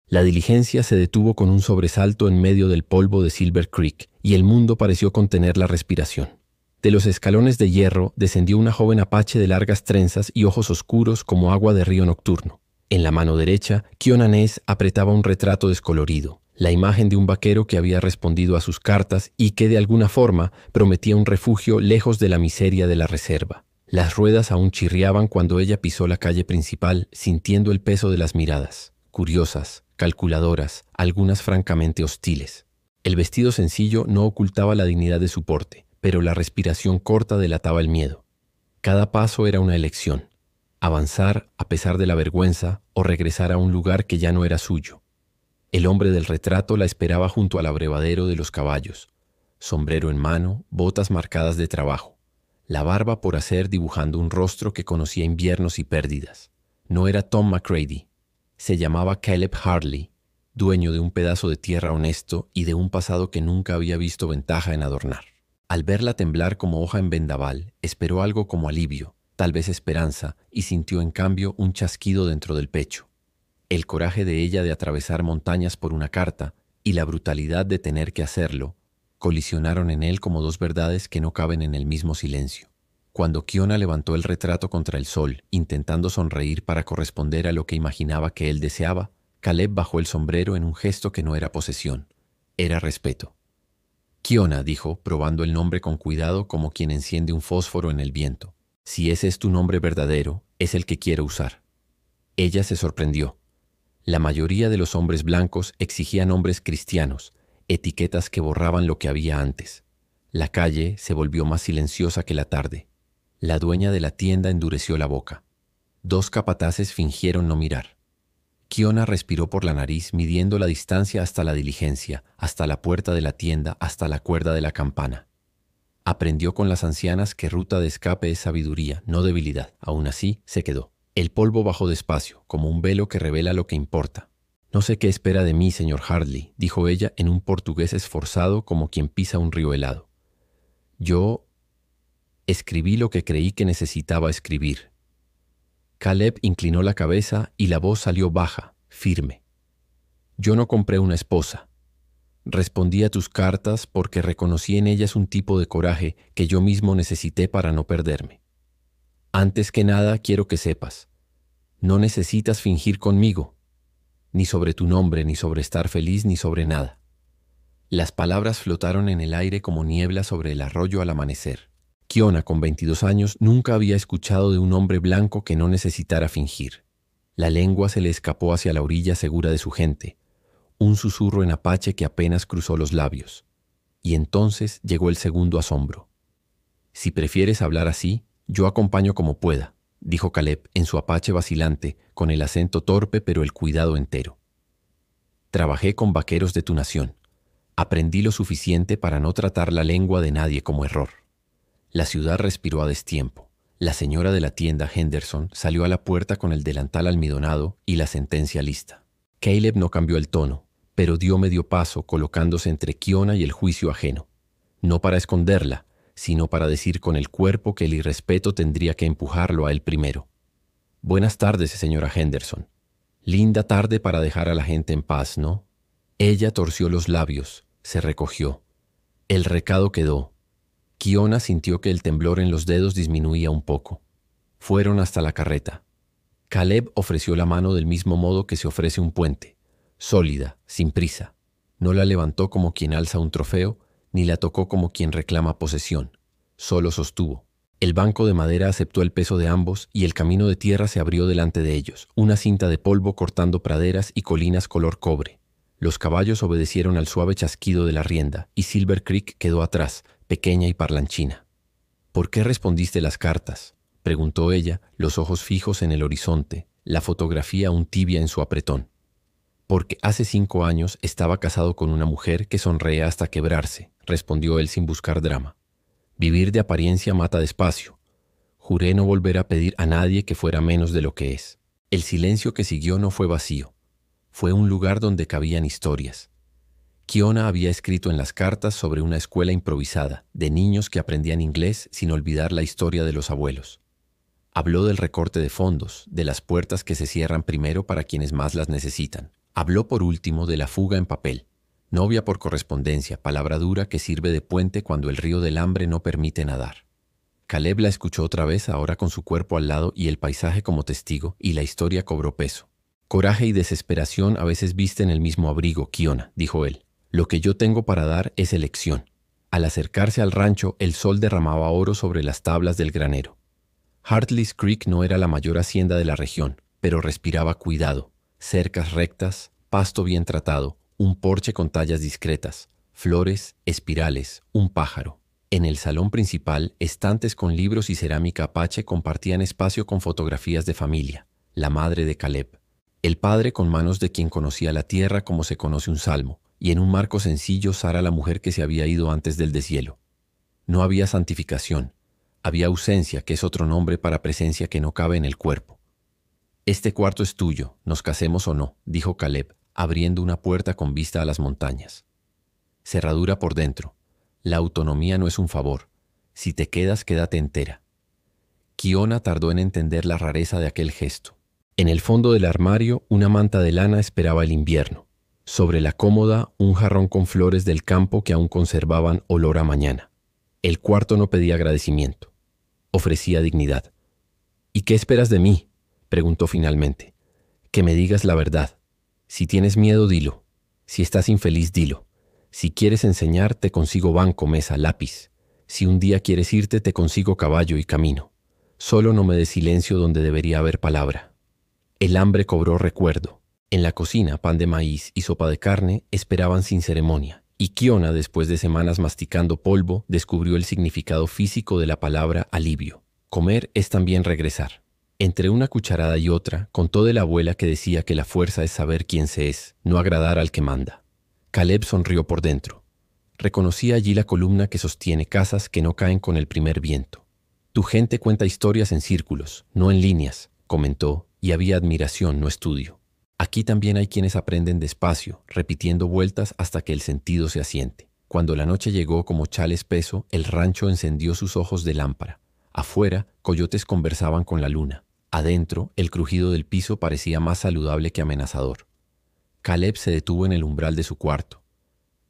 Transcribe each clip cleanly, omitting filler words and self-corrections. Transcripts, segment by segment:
La diligencia se detuvo con un sobresalto en medio del polvo de Silver Creek y el mundo pareció contener la respiración. De los escalones de hierro descendió una joven apache de largas trenzas y ojos oscuros como agua de río nocturno. En la mano derecha, Kiona Ness apretaba un retrato descolorido, la imagen de un vaquero que había respondido a sus cartas y que de alguna forma prometía un refugio lejos de la miseria de la reserva. Las ruedas aún chirriaban cuando ella pisó la calle principal, sintiendo el peso de las miradas, curiosas, calculadoras, algunas francamente hostiles. El vestido sencillo no ocultaba la dignidad de su porte, pero la respiración corta delataba el miedo. Cada paso era una elección: avanzar a pesar de la vergüenza o regresar a un lugar que ya no era suyo. El hombre del retrato la esperaba junto al abrevadero de los caballos, sombrero en mano, botas marcadas de trabajo, la barba por hacer dibujando un rostro que conocía inviernos y pérdidas. No era Tom McCready. Se llamaba Caleb Hartley, dueño de un pedazo de tierra honesto y de un pasado que nunca había visto ventaja en adornar. Al verla temblar como hoja en vendaval, esperó algo como alivio, tal vez esperanza, y sintió en cambio un chasquido dentro del pecho. El coraje de ella de atravesar montañas por una carta y la brutalidad de tener que hacerlo colisionaron en él como dos verdades que no caben en el mismo silencio. Cuando Kiona levantó el retrato contra el sol, intentando sonreír para corresponder a lo que imaginaba que él deseaba, Caleb bajó el sombrero en un gesto que no era posesión, era respeto. Kiona, dijo, probando el nombre con cuidado como quien enciende un fósforo en el viento. Si ese es tu nombre verdadero, es el que quiero usar. Ella se sorprendió. La mayoría de los hombres blancos exigían nombres cristianos, etiquetas que borraban lo que había antes. La calle se volvió más silenciosa que la tarde. La dueña de la tienda endureció la boca. Dos capataces fingieron no mirar. Kiona respiró por la nariz, midiendo la distancia hasta la diligencia, hasta la puerta de la tienda, hasta la cuerda de la campana. Aprendió con las ancianas que ruta de escape es sabiduría, no debilidad. Aún así, se quedó. El polvo bajó despacio, como un velo que revela lo que importa. «No sé qué espera de mí, señor Hartley», dijo ella en un portugués esforzado como quien pisa un río helado. «Yo escribí lo que creí que necesitaba escribir». Caleb inclinó la cabeza y la voz salió baja, firme. «Yo no compré una esposa. Respondí a tus cartas porque reconocí en ellas un tipo de coraje que yo mismo necesité para no perderme. Antes que nada, quiero que sepas, no necesitas fingir conmigo, ni sobre tu nombre, ni sobre estar feliz, ni sobre nada». Las palabras flotaron en el aire como niebla sobre el arroyo al amanecer. Kiona, con 22 años, nunca había escuchado de un hombre blanco que no necesitara fingir. La lengua se le escapó hacia la orilla segura de su gente, un susurro en apache que apenas cruzó los labios. Y entonces llegó el segundo asombro. «Si prefieres hablar así, yo acompaño como pueda», dijo Caleb en su apache vacilante, con el acento torpe pero el cuidado entero. «Trabajé con vaqueros de tu nación. Aprendí lo suficiente para no tratar la lengua de nadie como error». La ciudad respiró a destiempo. La señora de la tienda, Henderson, salió a la puerta con el delantal almidonado y la sentencia lista. Caleb no cambió el tono, pero dio medio paso colocándose entre Kiona y el juicio ajeno. No para esconderla, sino para decir con el cuerpo que el irrespeto tendría que empujarlo a él primero. «Buenas tardes, señora Henderson. Linda tarde para dejar a la gente en paz, ¿no?» Ella torció los labios, se recogió. El recado quedó. Kiona sintió que el temblor en los dedos disminuía un poco. Fueron hasta la carreta. Caleb ofreció la mano del mismo modo que se ofrece un puente, sólida, sin prisa. No la levantó como quien alza un trofeo, ni la tocó como quien reclama posesión. Solo sostuvo. El banco de madera aceptó el peso de ambos y el camino de tierra se abrió delante de ellos, una cinta de polvo cortando praderas y colinas color cobre. Los caballos obedecieron al suave chasquido de la rienda y Silver Creek quedó atrás, pequeña y parlanchina. «¿Por qué respondiste las cartas?», preguntó ella, los ojos fijos en el horizonte, la fotografía aún tibia en su apretón. «Porque hace 5 años estaba casado con una mujer que sonreía hasta quebrarse», respondió él sin buscar drama. «Vivir de apariencia mata despacio. Juré no volver a pedir a nadie que fuera menos de lo que es». El silencio que siguió no fue vacío. Fue un lugar donde cabían historias. Kiona había escrito en las cartas sobre una escuela improvisada, de niños que aprendían inglés sin olvidar la historia de los abuelos. Habló del recorte de fondos, de las puertas que se cierran primero para quienes más las necesitan. Habló por último de la fuga en papel. Novia por correspondencia, palabra dura que sirve de puente cuando el río del hambre no permite nadar. Caleb la escuchó otra vez, ahora con su cuerpo al lado y el paisaje como testigo, y la historia cobró peso. Coraje y desesperación a veces visten el mismo abrigo, Kiona, dijo él. Lo que yo tengo para dar es elección. Al acercarse al rancho, el sol derramaba oro sobre las tablas del granero. Hartley's Creek no era la mayor hacienda de la región, pero respiraba cuidado. Cercas rectas, pasto bien tratado, un porche con tallas discretas, flores, espirales, un pájaro. En el salón principal, estantes con libros y cerámica apache compartían espacio con fotografías de familia. La madre de Caleb. El padre con manos de quien conocía la tierra como se conoce un salmo, y en un marco sencillo Sara, la mujer que se había ido antes del deshielo. No había santificación, había ausencia, que es otro nombre para presencia que no cabe en el cuerpo. Este cuarto es tuyo, nos casemos o no, dijo Caleb, abriendo una puerta con vista a las montañas. Cerradura por dentro. La autonomía no es un favor. Si te quedas, quédate entera. Kiona tardó en entender la rareza de aquel gesto. En el fondo del armario, una manta de lana esperaba el invierno. Sobre la cómoda, un jarrón con flores del campo que aún conservaban olor a mañana. El cuarto no pedía agradecimiento. Ofrecía dignidad. ¿Y qué esperas de mí?, preguntó finalmente. Que me digas la verdad. Si tienes miedo, dilo. Si estás infeliz, dilo. Si quieres enseñar, te consigo banco, mesa, lápiz. Si un día quieres irte, te consigo caballo y camino. Solo no me des silencio donde debería haber palabra. El hambre cobró recuerdo. En la cocina, pan de maíz y sopa de carne esperaban sin ceremonia, y Kiona, después de semanas masticando polvo, descubrió el significado físico de la palabra alivio. Comer es también regresar. Entre una cucharada y otra, contó de la abuela que decía que la fuerza es saber quién se es, no agradar al que manda. Caleb sonrió por dentro. Reconocía allí la columna que sostiene casas que no caen con el primer viento. Tu gente cuenta historias en círculos, no en líneas, comentó, y había admiración, no estudio. Aquí también hay quienes aprenden despacio, repitiendo vueltas hasta que el sentido se asiente. Cuando la noche llegó como chal espeso, el rancho encendió sus ojos de lámpara. Afuera, coyotes conversaban con la luna. Adentro, el crujido del piso parecía más saludable que amenazador. Caleb se detuvo en el umbral de su cuarto.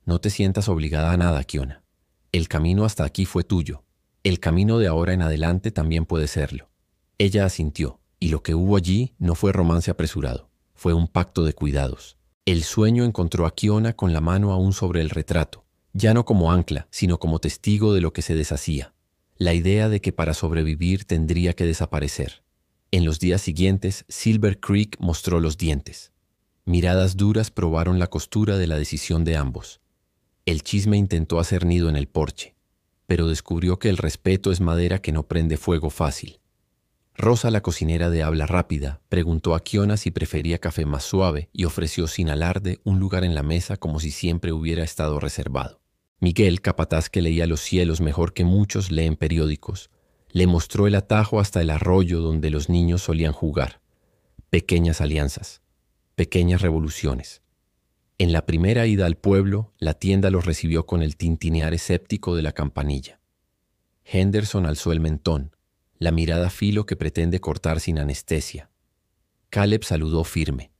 No te sientas obligada a nada, Kiona. El camino hasta aquí fue tuyo. El camino de ahora en adelante también puede serlo. Ella asintió, y lo que hubo allí no fue romance apresurado. Fue un pacto de cuidados. El sueño encontró a Kiona con la mano aún sobre el retrato, ya no como ancla, sino como testigo de lo que se deshacía. La idea de que para sobrevivir tendría que desaparecer. En los días siguientes, Silver Creek mostró los dientes. Miradas duras probaron la costura de la decisión de ambos. El chisme intentó hacer nido en el porche, pero descubrió que el respeto es madera que no prende fuego fácil. Rosa, la cocinera de habla rápida, preguntó a Kiona si prefería café más suave y ofreció sin alarde un lugar en la mesa como si siempre hubiera estado reservado. Miguel, capataz que leía los cielos mejor que muchos leen periódicos, le mostró el atajo hasta el arroyo donde los niños solían jugar. Pequeñas alianzas, pequeñas revoluciones. En la primera ida al pueblo, la tienda los recibió con el tintinear escéptico de la campanilla. Henderson alzó el mentón, la mirada filo que pretende cortar sin anestesia. Caleb saludó firme.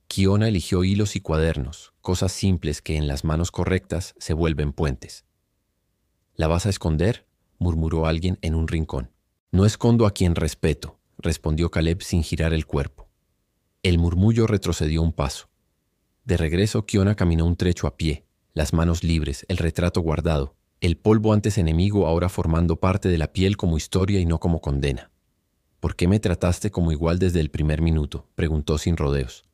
Kiona eligió hilos y cuadernos, cosas simples que en las manos correctas se vuelven puentes. ¿La vas a esconder?, murmuró alguien en un rincón. No escondo a quien respeto, respondió Caleb sin girar el cuerpo. El murmullo retrocedió un paso. De regreso, Kiona caminó un trecho a pie, las manos libres, el retrato guardado, el polvo antes enemigo ahora formando parte de la piel como historia y no como condena. ¿Por qué me trataste como igual desde el primer minuto?, preguntó sin rodeos.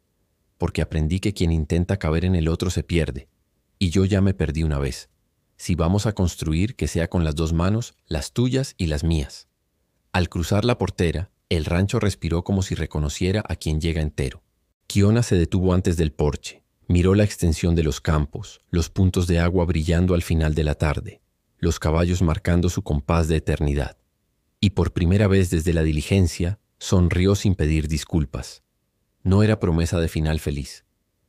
Porque aprendí que quien intenta caber en el otro se pierde, y yo ya me perdí una vez. Si vamos a construir, que sea con las dos manos, las tuyas y las mías. Al cruzar la portera, el rancho respiró como si reconociera a quien llega entero. Kiona se detuvo antes del porche, miró la extensión de los campos, los puntos de agua brillando al final de la tarde, los caballos marcando su compás de eternidad. Y por primera vez desde la diligencia, sonrió sin pedir disculpas. No era promesa de final feliz.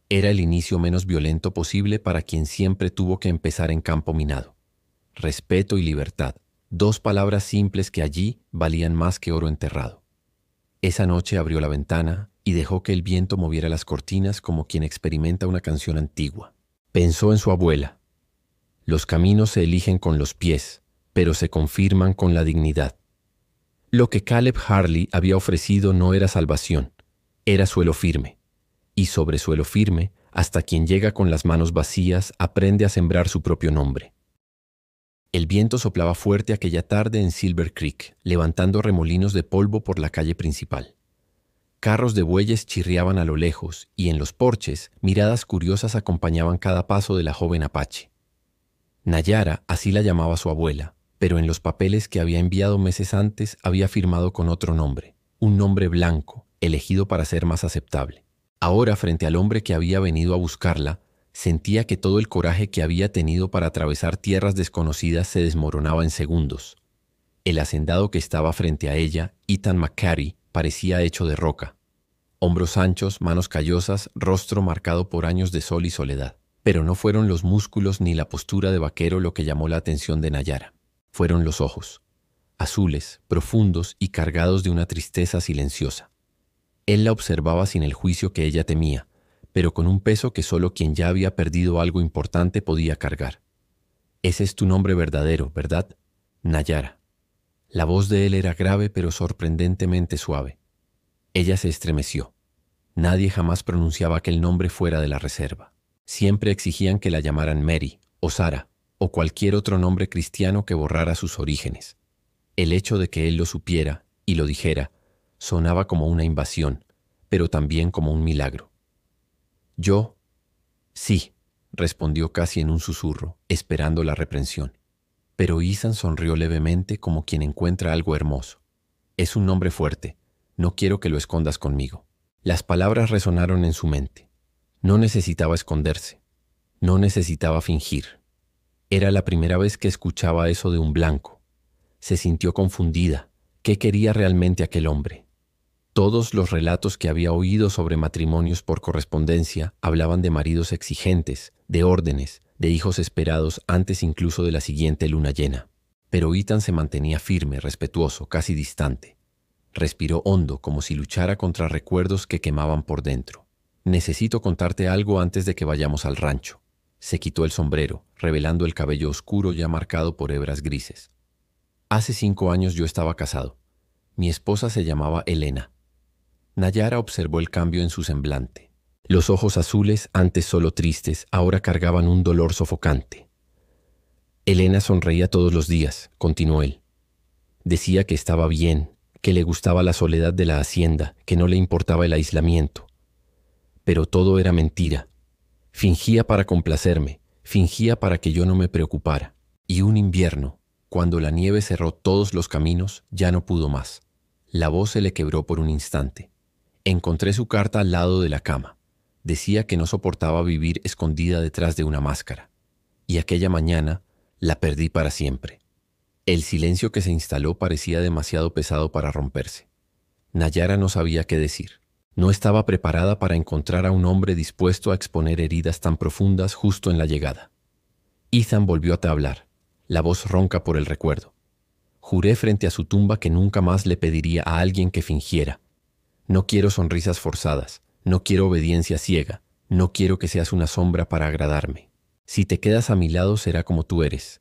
Era el inicio menos violento posible para quien siempre tuvo que empezar en campo minado. Respeto y libertad, dos palabras simples que allí valían más que oro enterrado. Esa noche abrió la ventana y dejó que el viento moviera las cortinas como quien experimenta una canción antigua. Pensó en su abuela. Los caminos se eligen con los pies, pero se confirman con la dignidad. Lo que Caleb Harley había ofrecido no era salvación, era suelo firme. Y sobre suelo firme, hasta quien llega con las manos vacías aprende a sembrar su propio nombre. El viento soplaba fuerte aquella tarde en Silver Creek, levantando remolinos de polvo por la calle principal. Carros de bueyes chirriaban a lo lejos y en los porches miradas curiosas acompañaban cada paso de la joven apache. Nayara, así la llamaba su abuela, pero en los papeles que había enviado meses antes había firmado con otro nombre, un nombre blanco, elegido para ser más aceptable. Ahora, frente al hombre que había venido a buscarla, sentía que todo el coraje que había tenido para atravesar tierras desconocidas se desmoronaba en segundos. El hacendado que estaba frente a ella, Ethan McCarty, parecía hecho de roca. Hombros anchos, manos callosas, rostro marcado por años de sol y soledad. Pero no fueron los músculos ni la postura de vaquero lo que llamó la atención de Nayara. Fueron los ojos, azules, profundos y cargados de una tristeza silenciosa. Él la observaba sin el juicio que ella temía, pero con un peso que solo quien ya había perdido algo importante podía cargar. Ese es tu nombre verdadero, ¿verdad? Nayara. La voz de él era grave pero sorprendentemente suave. Ella se estremeció. Nadie jamás pronunciaba aquel nombre fuera de la reserva. Siempre exigían que la llamaran Mary, o Sara, o cualquier otro nombre cristiano que borrara sus orígenes. El hecho de que él lo supiera y lo dijera sonaba como una invasión, pero también como un milagro. Yo, sí, respondió casi en un susurro, esperando la reprensión. Pero Ethan sonrió levemente como quien encuentra algo hermoso. Es un nombre fuerte, no quiero que lo escondas conmigo. Las palabras resonaron en su mente. No necesitaba esconderse, no necesitaba fingir. Era la primera vez que escuchaba eso de un blanco. Se sintió confundida. ¿Qué quería realmente aquel hombre? Todos los relatos que había oído sobre matrimonios por correspondencia hablaban de maridos exigentes, de órdenes, de hijos esperados antes incluso de la siguiente luna llena. Pero Ethan se mantenía firme, respetuoso, casi distante. Respiró hondo como si luchara contra recuerdos que quemaban por dentro. Necesito contarte algo antes de que vayamos al rancho. Se quitó el sombrero, revelando el cabello oscuro ya marcado por hebras grises. Hace 5 años yo estaba casado. Mi esposa se llamaba Elena. Nayara observó el cambio en su semblante. Los ojos azules, antes solo tristes, ahora cargaban un dolor sofocante. Elena sonreía todos los días, continuó él. Decía que estaba bien, que le gustaba la soledad de la hacienda, que no le importaba el aislamiento. Pero todo era mentira. Fingía para complacerme, fingía para que yo no me preocupara. Y un invierno, cuando la nieve cerró todos los caminos, ya no pudo más. La voz se le quebró por un instante. Encontré su carta al lado de la cama. Decía que no soportaba vivir escondida detrás de una máscara. Y aquella mañana la perdí para siempre. El silencio que se instaló parecía demasiado pesado para romperse. Nayara no sabía qué decir. No estaba preparada para encontrar a un hombre dispuesto a exponer heridas tan profundas justo en la llegada. Ethan volvió a hablar, la voz ronca por el recuerdo. Juré frente a su tumba que nunca más le pediría a alguien que fingiera. No quiero sonrisas forzadas, no quiero obediencia ciega, no quiero que seas una sombra para agradarme. Si te quedas a mi lado será como tú eres.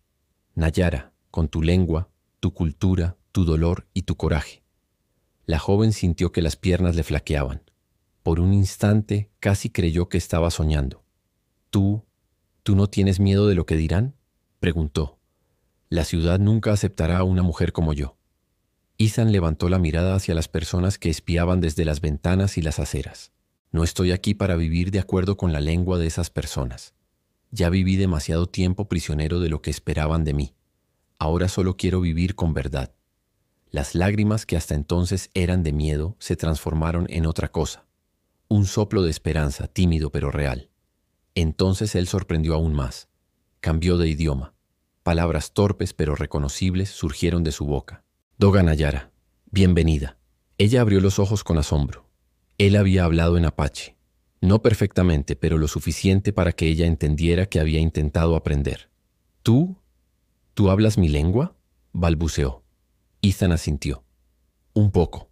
Nayara, con tu lengua, tu cultura, tu dolor y tu coraje. La joven sintió que las piernas le flaqueaban. Por un instante casi creyó que estaba soñando. ¿Tú no tienes miedo de lo que dirán?, preguntó. La ciudad nunca aceptará a una mujer como yo. Ethan levantó la mirada hacia las personas que espiaban desde las ventanas y las aceras. No estoy aquí para vivir de acuerdo con la lengua de esas personas. Ya viví demasiado tiempo prisionero de lo que esperaban de mí. Ahora solo quiero vivir con verdad. Las lágrimas que hasta entonces eran de miedo se transformaron en otra cosa. Un soplo de esperanza, tímido pero real. Entonces él sorprendió aún más. Cambió de idioma. Palabras torpes pero reconocibles surgieron de su boca. Doga Nayara, bienvenida. Ella abrió los ojos con asombro. Él había hablado en apache. No perfectamente, pero lo suficiente para que ella entendiera que había intentado aprender. ¿Tú hablas mi lengua?, balbuceó. Ethan asintió. Un poco.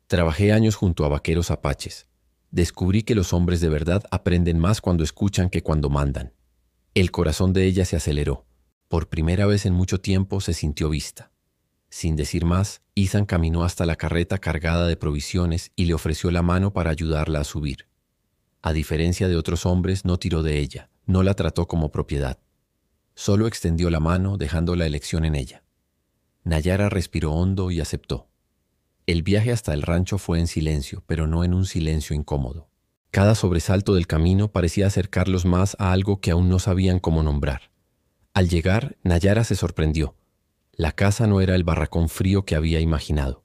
Trabajé años junto a vaqueros apaches. Descubrí que los hombres de verdad aprenden más cuando escuchan que cuando mandan. El corazón de ella se aceleró. Por primera vez en mucho tiempo se sintió vista. Sin decir más, Ethan caminó hasta la carreta cargada de provisiones y le ofreció la mano para ayudarla a subir. A diferencia de otros hombres, no tiró de ella, no la trató como propiedad. Solo extendió la mano, dejando la elección en ella. Nayara respiró hondo y aceptó. El viaje hasta el rancho fue en silencio, pero no en un silencio incómodo. Cada sobresalto del camino parecía acercarlos más a algo que aún no sabían cómo nombrar. Al llegar, Nayara se sorprendió. La casa no era el barracón frío que había imaginado.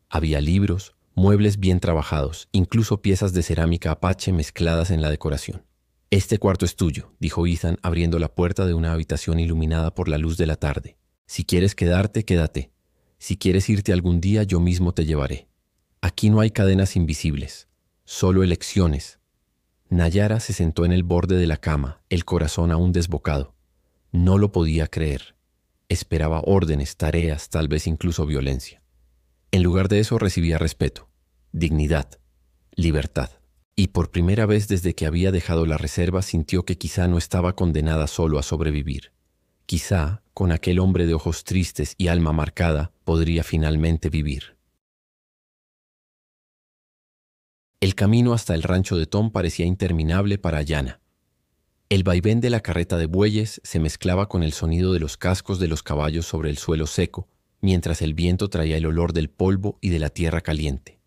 Había libros, muebles bien trabajados, incluso piezas de cerámica apache mezcladas en la decoración. «Este cuarto es tuyo», dijo Ethan abriendo la puerta de una habitación iluminada por la luz de la tarde. «Si quieres quedarte, quédate. Si quieres irte algún día, yo mismo te llevaré. Aquí no hay cadenas invisibles, solo elecciones». Nayara se sentó en el borde de la cama, el corazón aún desbocado. No lo podía creer. Esperaba órdenes, tareas, tal vez incluso violencia. En lugar de eso recibía respeto, dignidad, libertad. Y por primera vez desde que había dejado la reserva sintió que quizá no estaba condenada solo a sobrevivir. Quizá, con aquel hombre de ojos tristes y alma marcada, podría finalmente vivir. El camino hasta el rancho de Tom parecía interminable para Ayanna. El vaivén de la carreta de bueyes se mezclaba con el sonido de los cascos de los caballos sobre el suelo seco, mientras el viento traía el olor del polvo y de la tierra caliente.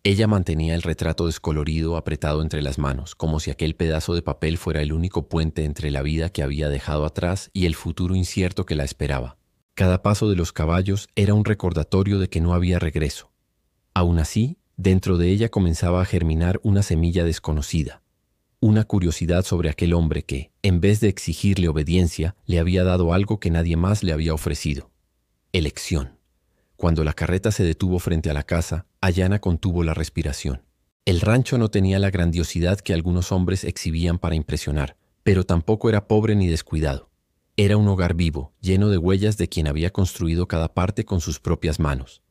Ella mantenía el retrato descolorido apretado entre las manos, como si aquel pedazo de papel fuera el único puente entre la vida que había dejado atrás y el futuro incierto que la esperaba. Cada paso de los caballos era un recordatorio de que no había regreso. Aún así, dentro de ella comenzaba a germinar una semilla desconocida. Una curiosidad sobre aquel hombre que, en vez de exigirle obediencia, le había dado algo que nadie más le había ofrecido: elección. Cuando la carreta se detuvo frente a la casa, Ayanna contuvo la respiración. El rancho no tenía la grandiosidad que algunos hombres exhibían para impresionar, pero tampoco era pobre ni descuidado. Era un hogar vivo, lleno de huellas de quien había construido cada parte con sus propias manos.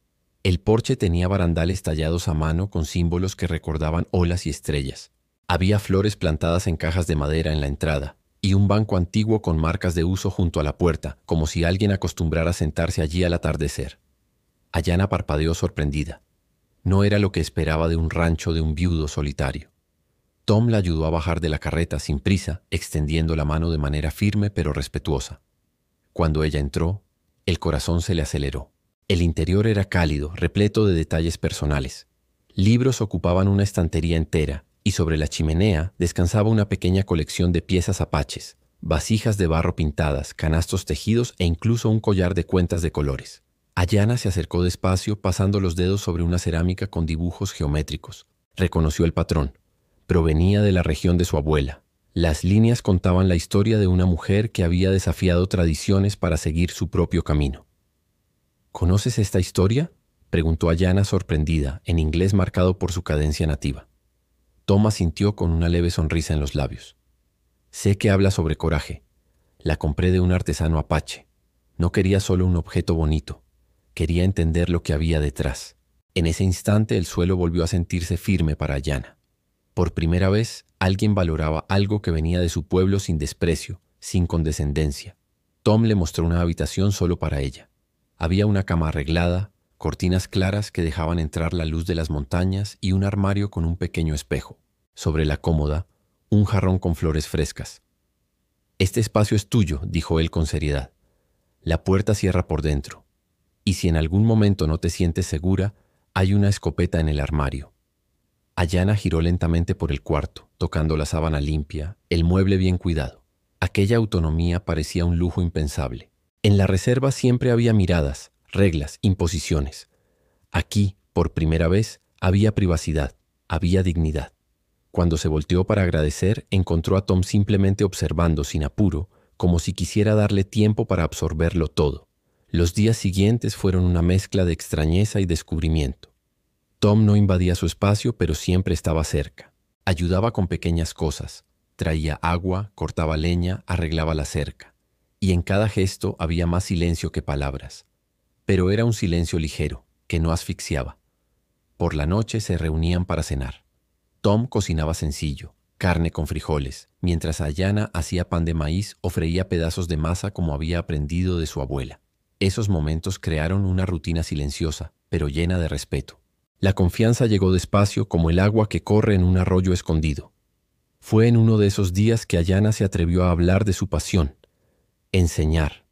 El porche tenía barandales tallados a mano con símbolos que recordaban olas y estrellas. Había flores plantadas en cajas de madera en la entrada y un banco antiguo con marcas de uso junto a la puerta, como si alguien acostumbrara sentarse allí al atardecer. Ayanna parpadeó sorprendida. No era lo que esperaba de un rancho de un viudo solitario. Tom la ayudó a bajar de la carreta sin prisa, extendiendo la mano de manera firme pero respetuosa. Cuando ella entró, el corazón se le aceleró. El interior era cálido, repleto de detalles personales. Libros ocupaban una estantería entera, y sobre la chimenea descansaba una pequeña colección de piezas apaches, vasijas de barro pintadas, canastos tejidos e incluso un collar de cuentas de colores. Ayanna se acercó despacio, pasando los dedos sobre una cerámica con dibujos geométricos. Reconoció el patrón. Provenía de la región de su abuela. Las líneas contaban la historia de una mujer que había desafiado tradiciones para seguir su propio camino. ¿Conoces esta historia?, preguntó Ayanna sorprendida, en inglés marcado por su cadencia nativa. Tom asintió con una leve sonrisa en los labios. Sé que habla sobre coraje. La compré de un artesano apache. No quería solo un objeto bonito. Quería entender lo que había detrás. En ese instante el suelo volvió a sentirse firme para Ayanna. Por primera vez, alguien valoraba algo que venía de su pueblo sin desprecio, sin condescendencia. Tom le mostró una habitación solo para ella. Había una cama arreglada, cortinas claras que dejaban entrar la luz de las montañas y un armario con un pequeño espejo. Sobre la cómoda, un jarrón con flores frescas. «Este espacio es tuyo», dijo él con seriedad. «La puerta cierra por dentro. Y si en algún momento no te sientes segura, hay una escopeta en el armario». Ayanna giró lentamente por el cuarto, tocando la sábana limpia, el mueble bien cuidado. Aquella autonomía parecía un lujo impensable. En la reserva siempre había miradas, reglas, imposiciones. Aquí, por primera vez, había privacidad, había dignidad. Cuando se volteó para agradecer, encontró a Tom simplemente observando sin apuro, como si quisiera darle tiempo para absorberlo todo. Los días siguientes fueron una mezcla de extrañeza y descubrimiento. Tom no invadía su espacio, pero siempre estaba cerca. Ayudaba con pequeñas cosas. Traía agua, cortaba leña, arreglaba la cerca. Y en cada gesto había más silencio que palabras. Pero era un silencio ligero, que no asfixiaba. Por la noche se reunían para cenar. Tom cocinaba sencillo, carne con frijoles, mientras Ayanna hacía pan de maíz o freía pedazos de masa como había aprendido de su abuela. Esos momentos crearon una rutina silenciosa, pero llena de respeto. La confianza llegó despacio como el agua que corre en un arroyo escondido. Fue en uno de esos días que Ayanna se atrevió a hablar de su pasión: enseñar.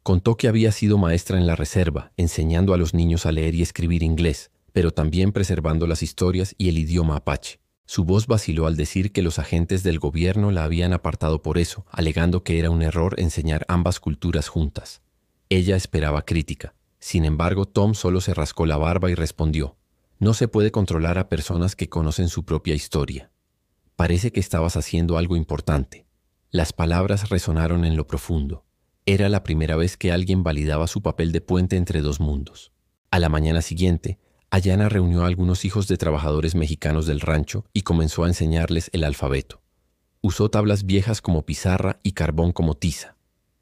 Contó que había sido maestra en la reserva, enseñando a los niños a leer y escribir inglés, pero también preservando las historias y el idioma apache. Su voz vaciló al decir que los agentes del gobierno la habían apartado por eso, alegando que era un error enseñar ambas culturas juntas. Ella esperaba crítica. Sin embargo, Tom solo se rascó la barba y respondió: no se puede controlar a personas que conocen su propia historia. Parece que estabas haciendo algo importante. Las palabras resonaron en lo profundo. Era la primera vez que alguien validaba su papel de puente entre dos mundos. A la mañana siguiente, Ayanna reunió a algunos hijos de trabajadores mexicanos del rancho y comenzó a enseñarles el alfabeto. Usó tablas viejas como pizarra y carbón como tiza.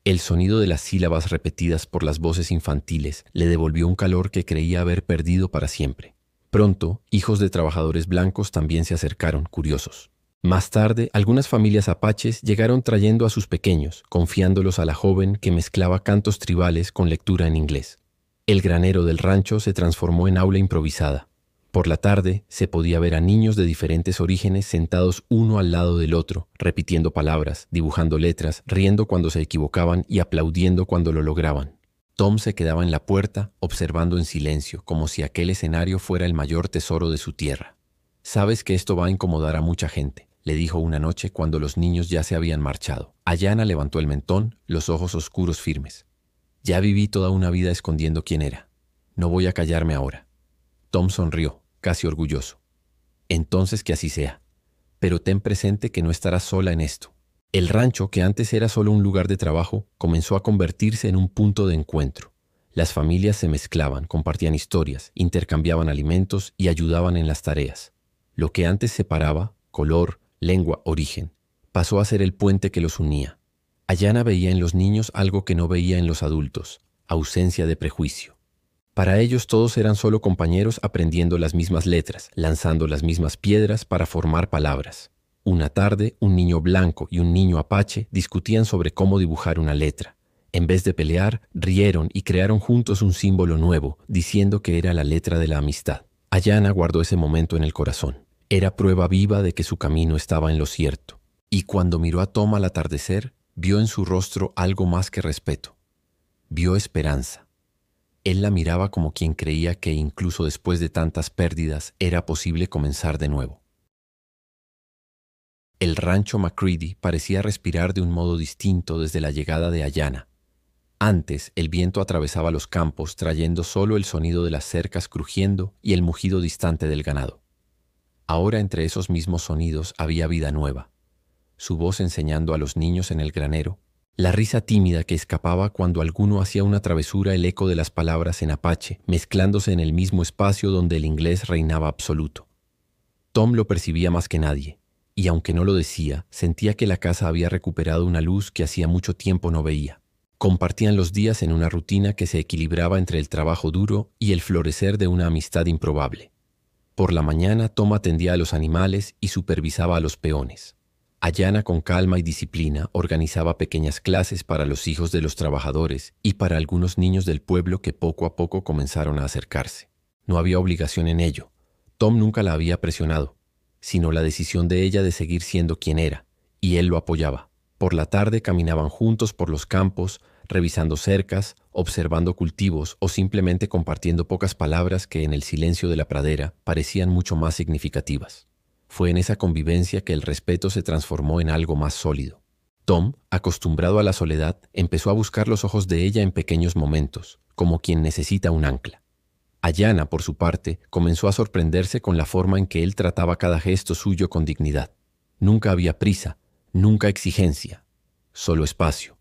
El sonido de las sílabas repetidas por las voces infantiles le devolvió un calor que creía haber perdido para siempre. Pronto, hijos de trabajadores blancos también se acercaron, curiosos. Más tarde, algunas familias apaches llegaron trayendo a sus pequeños, confiándolos a la joven que mezclaba cantos tribales con lectura en inglés. El granero del rancho se transformó en aula improvisada. Por la tarde, se podía ver a niños de diferentes orígenes sentados uno al lado del otro, repitiendo palabras, dibujando letras, riendo cuando se equivocaban y aplaudiendo cuando lo lograban. Tom se quedaba en la puerta, observando en silencio, como si aquel escenario fuera el mayor tesoro de su tierra. «Sabes que esto va a incomodar a mucha gente», le dijo una noche cuando los niños ya se habían marchado. Ayanna levantó el mentón, los ojos oscuros firmes. «Ya viví toda una vida escondiendo quién era. No voy a callarme ahora». Tom sonrió, casi orgulloso. «Entonces que así sea. Pero ten presente que no estarás sola en esto». El rancho, que antes era solo un lugar de trabajo, comenzó a convertirse en un punto de encuentro. Las familias se mezclaban, compartían historias, intercambiaban alimentos y ayudaban en las tareas. Lo que antes separaba, color, lengua, origen, pasó a ser el puente que los unía. Ayanna veía en los niños algo que no veía en los adultos: ausencia de prejuicio. Para ellos todos eran solo compañeros aprendiendo las mismas letras, lanzando las mismas piedras para formar palabras. Una tarde, un niño blanco y un niño apache discutían sobre cómo dibujar una letra. En vez de pelear, rieron y crearon juntos un símbolo nuevo, diciendo que era la letra de la amistad. Ayanna guardó ese momento en el corazón. Era prueba viva de que su camino estaba en lo cierto. Y cuando miró a Tom al atardecer, vio en su rostro algo más que respeto. Vio esperanza. Él la miraba como quien creía que incluso después de tantas pérdidas era posible comenzar de nuevo. El rancho McCready parecía respirar de un modo distinto desde la llegada de Ayanna. Antes, el viento atravesaba los campos trayendo solo el sonido de las cercas crujiendo y el mugido distante del ganado. Ahora entre esos mismos sonidos había vida nueva. Su voz enseñando a los niños en el granero, la risa tímida que escapaba cuando alguno hacía una travesura, el eco de las palabras en apache, mezclándose en el mismo espacio donde el inglés reinaba absoluto. Tom lo percibía más que nadie, y aunque no lo decía, sentía que la casa había recuperado una luz que hacía mucho tiempo no veía. Compartían los días en una rutina que se equilibraba entre el trabajo duro y el florecer de una amistad improbable. Por la mañana, Tom atendía a los animales y supervisaba a los peones. Ayanna, con calma y disciplina, organizaba pequeñas clases para los hijos de los trabajadores y para algunos niños del pueblo que poco a poco comenzaron a acercarse. No había obligación en ello. Tom nunca la había presionado, sino la decisión de ella de seguir siendo quien era, y él lo apoyaba. Por la tarde caminaban juntos por los campos, revisando cercas, observando cultivos o simplemente compartiendo pocas palabras que en el silencio de la pradera parecían mucho más significativas. Fue en esa convivencia que el respeto se transformó en algo más sólido. Tom, acostumbrado a la soledad, empezó a buscar los ojos de ella en pequeños momentos, como quien necesita un ancla. Ayanna, por su parte, comenzó a sorprenderse con la forma en que él trataba cada gesto suyo con dignidad. Nunca había prisa, nunca exigencia, solo espacio.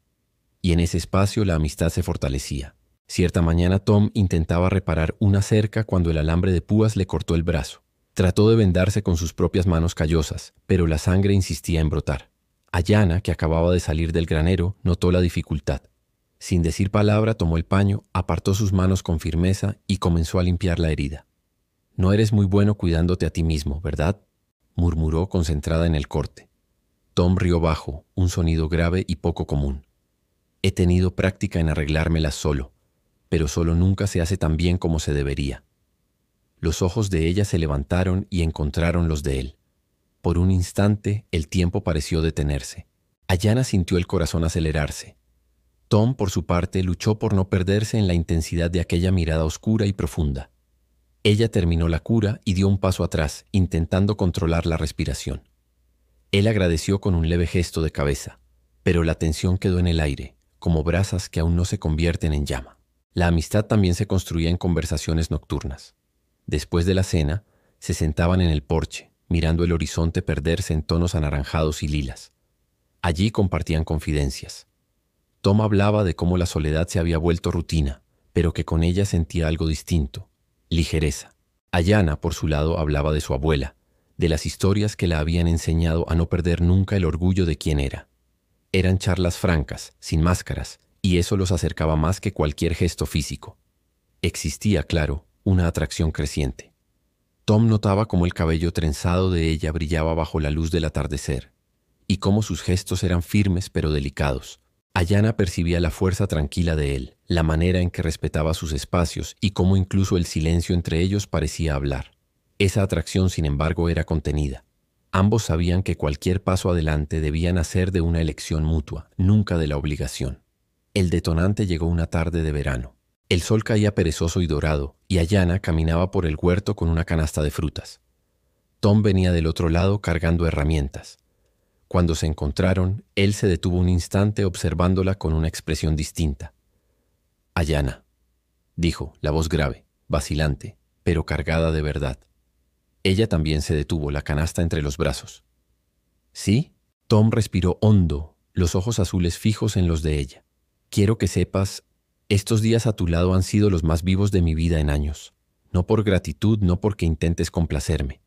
Y en ese espacio la amistad se fortalecía. Cierta mañana Tom intentaba reparar una cerca cuando el alambre de púas le cortó el brazo. Trató de vendarse con sus propias manos callosas, pero la sangre insistía en brotar. Ayanna, que acababa de salir del granero, notó la dificultad. Sin decir palabra, tomó el paño, apartó sus manos con firmeza y comenzó a limpiar la herida. «No eres muy bueno cuidándote a ti mismo, ¿verdad?». murmuró concentrada en el corte. Tom rió bajo, un sonido grave y poco común. He tenido práctica en arreglármelas solo, pero solo nunca se hace tan bien como se debería. Los ojos de ella se levantaron y encontraron los de él. Por un instante, el tiempo pareció detenerse. Ayanna sintió el corazón acelerarse. Tom, por su parte, luchó por no perderse en la intensidad de aquella mirada oscura y profunda. Ella terminó la cura y dio un paso atrás, intentando controlar la respiración. Él agradeció con un leve gesto de cabeza, pero la tensión quedó en el aire, como brasas que aún no se convierten en llama. La amistad también se construía en conversaciones nocturnas. Después de la cena, se sentaban en el porche, mirando el horizonte perderse en tonos anaranjados y lilas. Allí compartían confidencias. Tom hablaba de cómo la soledad se había vuelto rutina, pero que con ella sentía algo distinto, ligereza. Ayanna, por su lado, hablaba de su abuela, de las historias que la habían enseñado a no perder nunca el orgullo de quién era. Eran charlas francas, sin máscaras, y eso los acercaba más que cualquier gesto físico. Existía, claro, una atracción creciente. Tom notaba cómo el cabello trenzado de ella brillaba bajo la luz del atardecer, y cómo sus gestos eran firmes pero delicados. Ayanna percibía la fuerza tranquila de él, la manera en que respetaba sus espacios y cómo incluso el silencio entre ellos parecía hablar. Esa atracción, sin embargo, era contenida. Ambos sabían que cualquier paso adelante debía nacer de una elección mutua, nunca de la obligación. El detonante llegó una tarde de verano. El sol caía perezoso y dorado, y Ayanna caminaba por el huerto con una canasta de frutas. Tom venía del otro lado cargando herramientas. Cuando se encontraron, él se detuvo un instante observándola con una expresión distinta. «Ayanna», dijo, la voz grave, vacilante, pero cargada de verdad. Ella también se detuvo, la canasta entre los brazos. «¿Sí?» Tom respiró hondo, los ojos azules fijos en los de ella. «Quiero que sepas, estos días a tu lado han sido los más vivos de mi vida en años. No por gratitud, no porque intentes complacerme,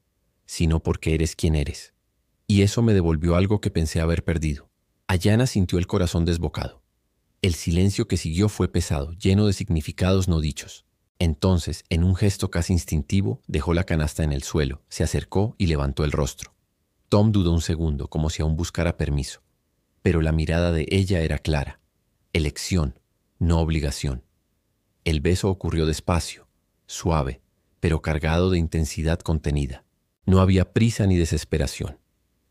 sino porque eres quien eres. Y eso me devolvió algo que pensé haber perdido». Ayanna sintió el corazón desbocado. El silencio que siguió fue pesado, lleno de significados no dichos. Entonces, en un gesto casi instintivo, dejó la canasta en el suelo, se acercó y levantó el rostro. Tom dudó un segundo, como si aún buscara permiso. Pero la mirada de ella era clara. Elección, no obligación. El beso ocurrió despacio, suave, pero cargado de intensidad contenida. No había prisa ni desesperación.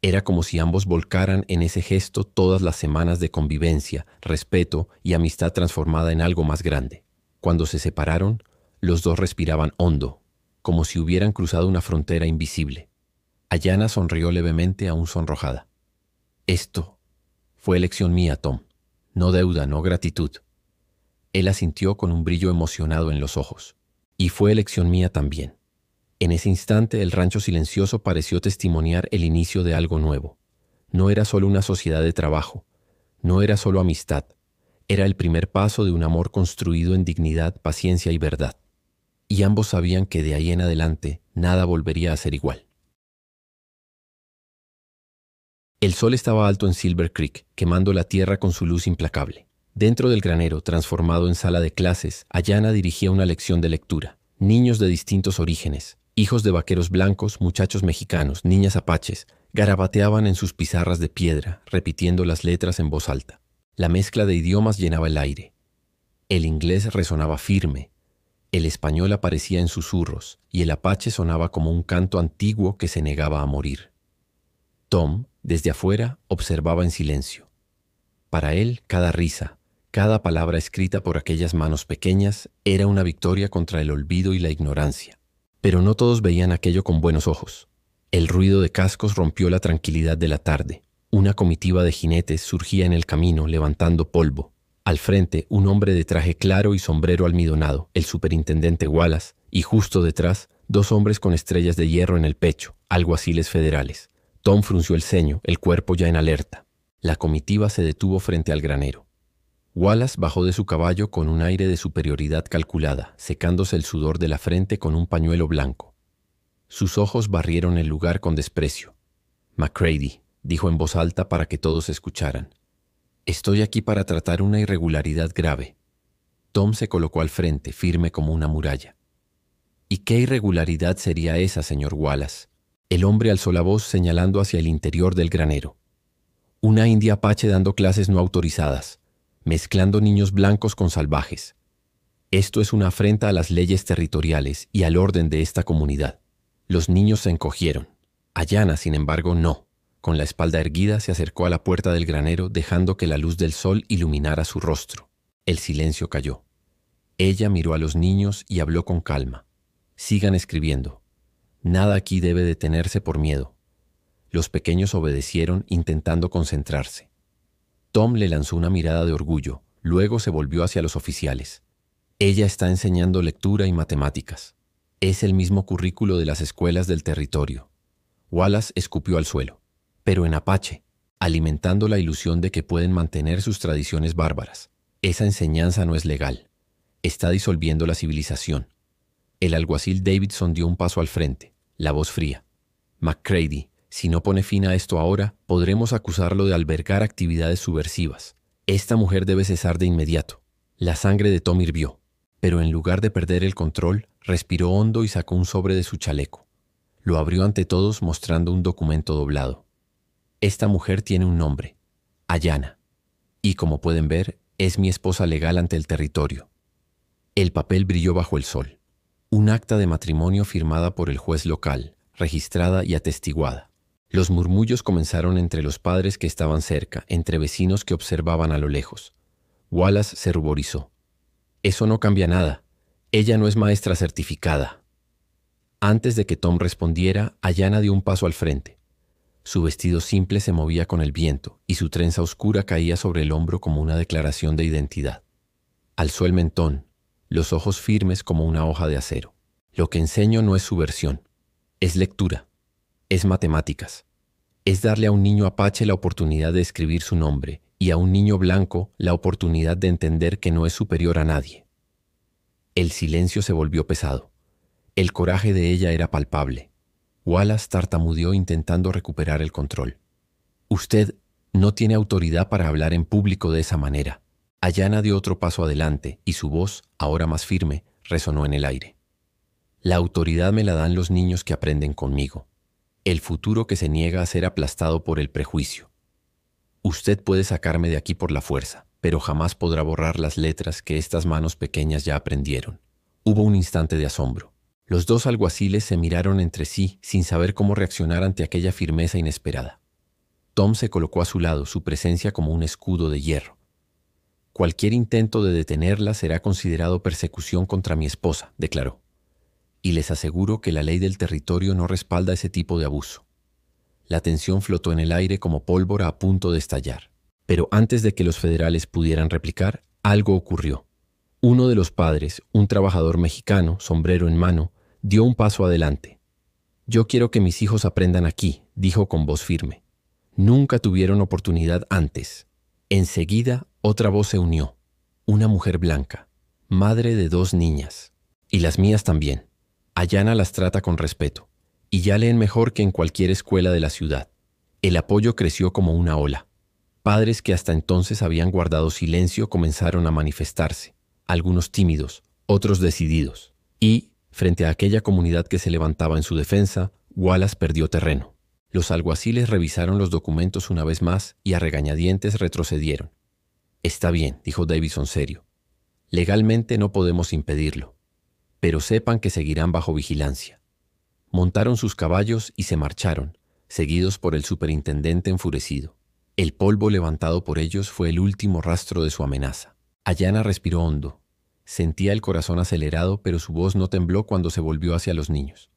Era como si ambos volcaran en ese gesto todas las semanas de convivencia, respeto y amistad transformada en algo más grande. Cuando se separaron, los dos respiraban hondo, como si hubieran cruzado una frontera invisible. Ayanna sonrió levemente, aún sonrojada. «Esto fue elección mía, Tom. No deuda, no gratitud». Él asintió con un brillo emocionado en los ojos. «Y fue elección mía también». En ese instante el rancho silencioso pareció testimoniar el inicio de algo nuevo. No era solo una sociedad de trabajo, no era solo amistad, era el primer paso de un amor construido en dignidad, paciencia y verdad. Y ambos sabían que de ahí en adelante nada volvería a ser igual. El sol estaba alto en Silver Creek, quemando la tierra con su luz implacable. Dentro del granero, transformado en sala de clases, Ayanna dirigía una lección de lectura. Niños de distintos orígenes, hijos de vaqueros blancos, muchachos mexicanos, niñas apaches, garabateaban en sus pizarras de piedra, repitiendo las letras en voz alta. La mezcla de idiomas llenaba el aire. El inglés resonaba firme, el español aparecía en susurros y el apache sonaba como un canto antiguo que se negaba a morir. Tom, desde afuera, observaba en silencio. Para él, cada risa, cada palabra escrita por aquellas manos pequeñas era una victoria contra el olvido y la ignorancia. Pero no todos veían aquello con buenos ojos. El ruido de cascos rompió la tranquilidad de la tarde. Una comitiva de jinetes surgía en el camino, levantando polvo. Al frente, un hombre de traje claro y sombrero almidonado, el superintendente Wallace, y justo detrás, dos hombres con estrellas de hierro en el pecho, alguaciles federales. Tom frunció el ceño, el cuerpo ya en alerta. La comitiva se detuvo frente al granero. Wallace bajó de su caballo con un aire de superioridad calculada, secándose el sudor de la frente con un pañuelo blanco. Sus ojos barrieron el lugar con desprecio. «McCready», dijo en voz alta para que todos escucharan. «Estoy aquí para tratar una irregularidad grave». Tom se colocó al frente, firme como una muralla. «¿Y qué irregularidad sería esa, señor Wallace?». El hombre alzó la voz señalando hacia el interior del granero. Una india apache dando clases no autorizadas, mezclando niños blancos con salvajes. Esto es una afrenta a las leyes territoriales y al orden de esta comunidad. Los niños se encogieron. Ayanna, sin embargo, no. Con la espalda erguida se acercó a la puerta del granero dejando que la luz del sol iluminara su rostro. El silencio cayó. Ella miró a los niños y habló con calma. Sigan escribiendo. Nada aquí debe detenerse por miedo. Los pequeños obedecieron intentando concentrarse. Tom le lanzó una mirada de orgullo, luego se volvió hacia los oficiales. Ella está enseñando lectura y matemáticas. Es el mismo currículo de las escuelas del territorio. Wallace escupió al suelo, pero en apache, alimentando la ilusión de que pueden mantener sus tradiciones bárbaras. Esa enseñanza no es legal. Está disolviendo la civilización. El alguacil Davidson dio un paso al frente, la voz fría. McCready, si no pone fin a esto ahora, podremos acusarlo de albergar actividades subversivas. Esta mujer debe cesar de inmediato. La sangre de Tom hirvió, pero en lugar de perder el control, respiró hondo y sacó un sobre de su chaleco. Lo abrió ante todos mostrando un documento doblado. Esta mujer tiene un nombre, Ayanna, y como pueden ver, es mi esposa legal ante el territorio. El papel brilló bajo el sol. Un acta de matrimonio firmada por el juez local, registrada y atestiguada. Los murmullos comenzaron entre los padres que estaban cerca, entre vecinos que observaban a lo lejos. Wallace se ruborizó. Eso no cambia nada. Ella no es maestra certificada. Antes de que Tom respondiera, Ayanna dio un paso al frente. Su vestido simple se movía con el viento y su trenza oscura caía sobre el hombro como una declaración de identidad. Alzó el mentón, los ojos firmes como una hoja de acero. Lo que enseño no es subversión, es lectura, es matemáticas. Es darle a un niño apache la oportunidad de escribir su nombre y a un niño blanco la oportunidad de entender que no es superior a nadie. El silencio se volvió pesado. El coraje de ella era palpable. Wallace tartamudeó intentando recuperar el control. Usted no tiene autoridad para hablar en público de esa manera. Ayanna dio otro paso adelante y su voz, ahora más firme, resonó en el aire. La autoridad me la dan los niños que aprenden conmigo. El futuro que se niega a ser aplastado por el prejuicio. Usted puede sacarme de aquí por la fuerza, pero jamás podrá borrar las letras que estas manos pequeñas ya aprendieron. Hubo un instante de asombro. Los dos alguaciles se miraron entre sí sin saber cómo reaccionar ante aquella firmeza inesperada. Tom se colocó a su lado, su presencia como un escudo de hierro. Cualquier intento de detenerla será considerado persecución contra mi esposa, declaró. Y les aseguro que la ley del territorio no respalda ese tipo de abuso. La tensión flotó en el aire como pólvora a punto de estallar. Pero antes de que los federales pudieran replicar, algo ocurrió. Uno de los padres, un trabajador mexicano, sombrero en mano, dio un paso adelante. Yo quiero que mis hijos aprendan aquí, dijo con voz firme. Nunca tuvieron oportunidad antes. Enseguida, otra voz se unió. Una mujer blanca, madre de 2 niñas. Y las mías también. Ayanna las trata con respeto, y ya leen mejor que en cualquier escuela de la ciudad. El apoyo creció como una ola. Padres que hasta entonces habían guardado silencio comenzaron a manifestarse, algunos tímidos, otros decididos. Y, frente a aquella comunidad que se levantaba en su defensa, Wallace perdió terreno. Los alguaciles revisaron los documentos una vez más y a regañadientes retrocedieron. Está bien, dijo Davidson serio. Legalmente no podemos impedirlo. Pero sepan que seguirán bajo vigilancia. Montaron sus caballos y se marcharon, seguidos por el superintendente enfurecido. El polvo levantado por ellos fue el último rastro de su amenaza. Ayanna respiró hondo. Sentía el corazón acelerado, pero su voz no tembló cuando se volvió hacia los niños.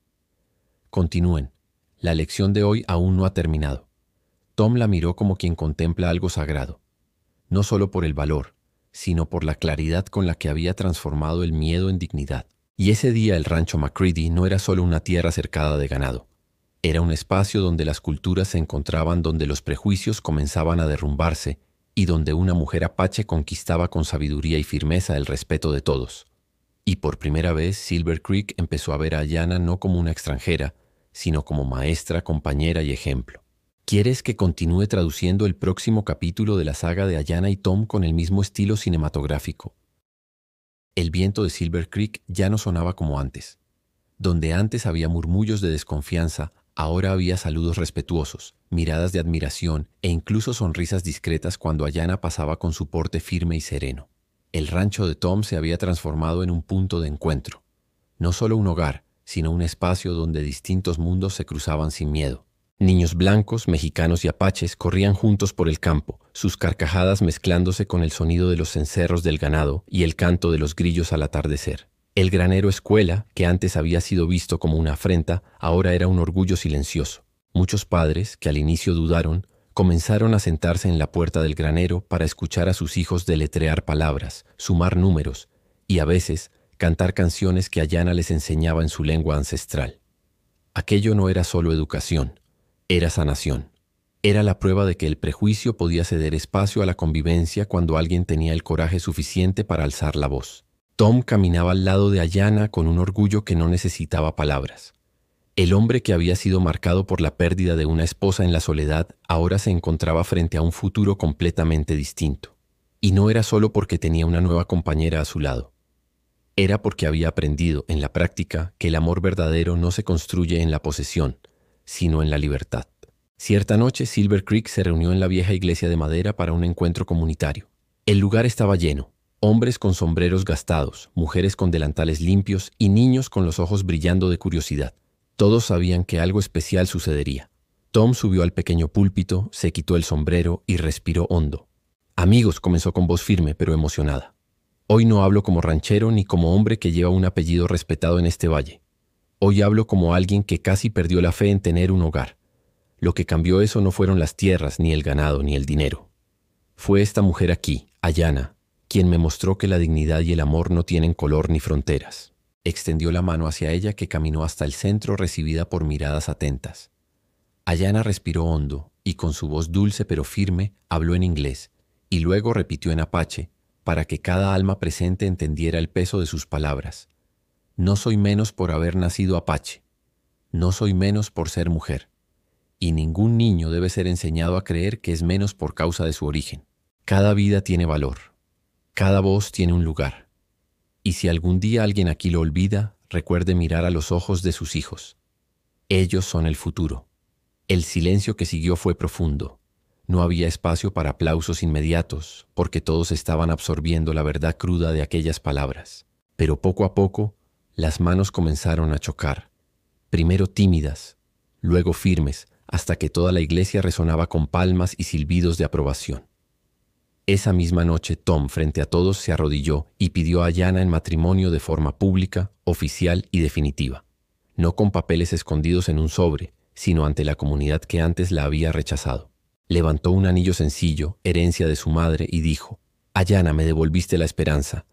Continúen. La lección de hoy aún no ha terminado. Tom la miró como quien contempla algo sagrado. No solo por el valor, sino por la claridad con la que había transformado el miedo en dignidad. Y ese día el rancho McCready no era solo una tierra cercada de ganado. Era un espacio donde las culturas se encontraban, donde los prejuicios comenzaban a derrumbarse y donde una mujer apache conquistaba con sabiduría y firmeza el respeto de todos. Y por primera vez Silver Creek empezó a ver a Ayanna no como una extranjera, sino como maestra, compañera y ejemplo. ¿Quieres que continúe traduciendo el próximo capítulo de la saga de Ayanna y Tom con el mismo estilo cinematográfico? El viento de Silver Creek ya no sonaba como antes. Donde antes había murmullos de desconfianza, Ahora había saludos respetuosos, miradas de admiración e incluso sonrisas discretas cuando Ayanna pasaba con su porte firme y sereno. El rancho de Tom se había transformado en un punto de encuentro. No solo un hogar, sino un espacio donde distintos mundos se cruzaban sin miedo. Niños blancos, mexicanos y apaches corrían juntos por el campo, sus carcajadas mezclándose con el sonido de los cencerros del ganado y el canto de los grillos al atardecer. El granero escuela, que antes había sido visto como una afrenta, ahora era un orgullo silencioso. Muchos padres, que al inicio dudaron, comenzaron a sentarse en la puerta del granero para escuchar a sus hijos deletrear palabras, sumar números y, a veces, cantar canciones que Ayanna les enseñaba en su lengua ancestral. Aquello no era solo educación, era sanación. Era la prueba de que el prejuicio podía ceder espacio a la convivencia cuando alguien tenía el coraje suficiente para alzar la voz. Tom caminaba al lado de Ayanna con un orgullo que no necesitaba palabras. El hombre que había sido marcado por la pérdida de una esposa en la soledad ahora se encontraba frente a un futuro completamente distinto. Y no era solo porque tenía una nueva compañera a su lado. Era porque había aprendido en la práctica que el amor verdadero no se construye en la posesión, sino en la libertad. Cierta noche, Silver Creek se reunió en la vieja iglesia de madera para un encuentro comunitario. El lugar estaba lleno. Hombres con sombreros gastados, mujeres con delantales limpios y niños con los ojos brillando de curiosidad. Todos sabían que algo especial sucedería. Tom subió al pequeño púlpito, se quitó el sombrero y respiró hondo. Amigos, comenzó con voz firme pero emocionada. Hoy no hablo como ranchero ni como hombre que lleva un apellido respetado en este valle. Hoy hablo como alguien que casi perdió la fe en tener un hogar. Lo que cambió eso no fueron las tierras, ni el ganado, ni el dinero. Fue esta mujer aquí, Ayanna, quien me mostró que la dignidad y el amor no tienen color ni fronteras. Extendió la mano hacia ella, que caminó hasta el centro recibida por miradas atentas. Ayanna respiró hondo y con su voz dulce pero firme habló en inglés y luego repitió en apache para que cada alma presente entendiera el peso de sus palabras. No soy menos por haber nacido apache. No soy menos por ser mujer. Y ningún niño debe ser enseñado a creer que es menos por causa de su origen. Cada vida tiene valor. Cada voz tiene un lugar. Y si algún día alguien aquí lo olvida, recuerde mirar a los ojos de sus hijos. Ellos son el futuro. El silencio que siguió fue profundo. No había espacio para aplausos inmediatos, porque todos estaban absorbiendo la verdad cruda de aquellas palabras. Pero poco a poco, las manos comenzaron a chocar. Primero tímidas, luego firmes, hasta que toda la iglesia resonaba con palmas y silbidos de aprobación. Esa misma noche, Tom, frente a todos, se arrodilló y pidió a Ayanna en matrimonio de forma pública, oficial y definitiva. No con papeles escondidos en un sobre, sino ante la comunidad que antes la había rechazado. Levantó un anillo sencillo, herencia de su madre, y dijo: Ayanna, me devolviste la esperanza.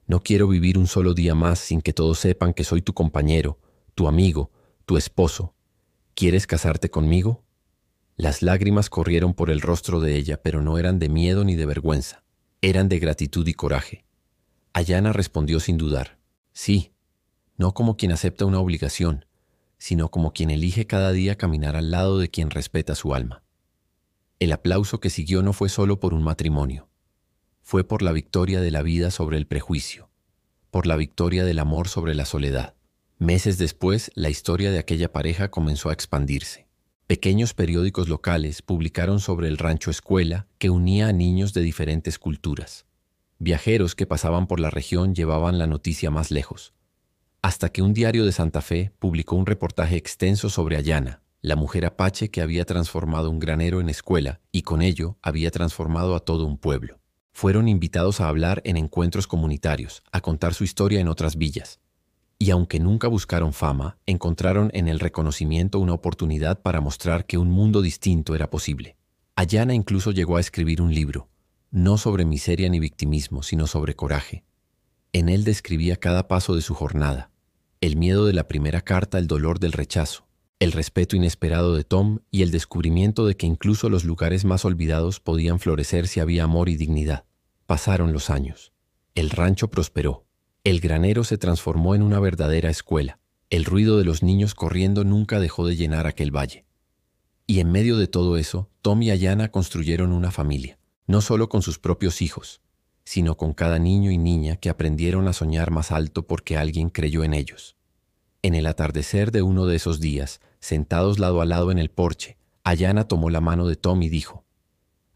No quiero vivir un solo día más sin que todos sepan que soy tu compañero, tu amigo, tu esposo. ¿Quieres casarte conmigo? Las lágrimas corrieron por el rostro de ella, pero no eran de miedo ni de vergüenza. Eran de gratitud y coraje. Ayanna respondió sin dudar: sí, no como quien acepta una obligación, sino como quien elige cada día caminar al lado de quien respeta su alma. El aplauso que siguió no fue solo por un matrimonio. Fue por la victoria de la vida sobre el prejuicio, por la victoria del amor sobre la soledad. Meses después, la historia de aquella pareja comenzó a expandirse. Pequeños periódicos locales publicaron sobre el rancho escuela que unía a niños de diferentes culturas. Viajeros que pasaban por la región llevaban la noticia más lejos, hasta que un diario de Santa Fe publicó un reportaje extenso sobre Ayanna, la mujer apache que había transformado un granero en escuela y con ello había transformado a todo un pueblo. Fueron invitados a hablar en encuentros comunitarios, a contar su historia en otras villas. Y aunque nunca buscaron fama, encontraron en el reconocimiento una oportunidad para mostrar que un mundo distinto era posible. Ayanna incluso llegó a escribir un libro, no sobre miseria ni victimismo, sino sobre coraje. En él describía cada paso de su jornada: el miedo de la primera carta, el dolor del rechazo, el respeto inesperado de Tom y el descubrimiento de que incluso los lugares más olvidados podían florecer si había amor y dignidad. Pasaron los años. El rancho prosperó. El granero se transformó en una verdadera escuela. El ruido de los niños corriendo nunca dejó de llenar aquel valle. Y en medio de todo eso, Tom y Ayanna construyeron una familia, no solo con sus propios hijos, sino con cada niño y niña que aprendieron a soñar más alto porque alguien creyó en ellos. En el atardecer de uno de esos días, Sentados lado a lado en el porche, Ayanna tomó la mano de Tom y dijo: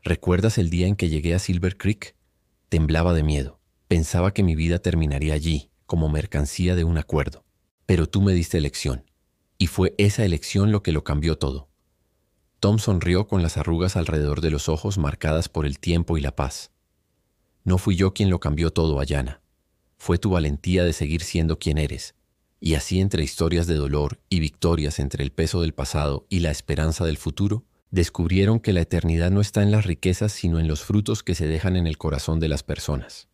¿Recuerdas el día en que llegué a Silver Creek? Temblaba de miedo. Pensaba que mi vida terminaría allí, como mercancía de un acuerdo. Pero tú me diste elección, y fue esa elección lo que lo cambió todo. Tom sonrió con las arrugas alrededor de los ojos marcadas por el tiempo y la paz. No fui yo quien lo cambió todo, Ayanna. Fue tu valentía de seguir siendo quien eres. Y así, entre historias de dolor y victorias, entre el peso del pasado y la esperanza del futuro, descubrieron que la eternidad no está en las riquezas, sino en los frutos que se dejan en el corazón de las personas.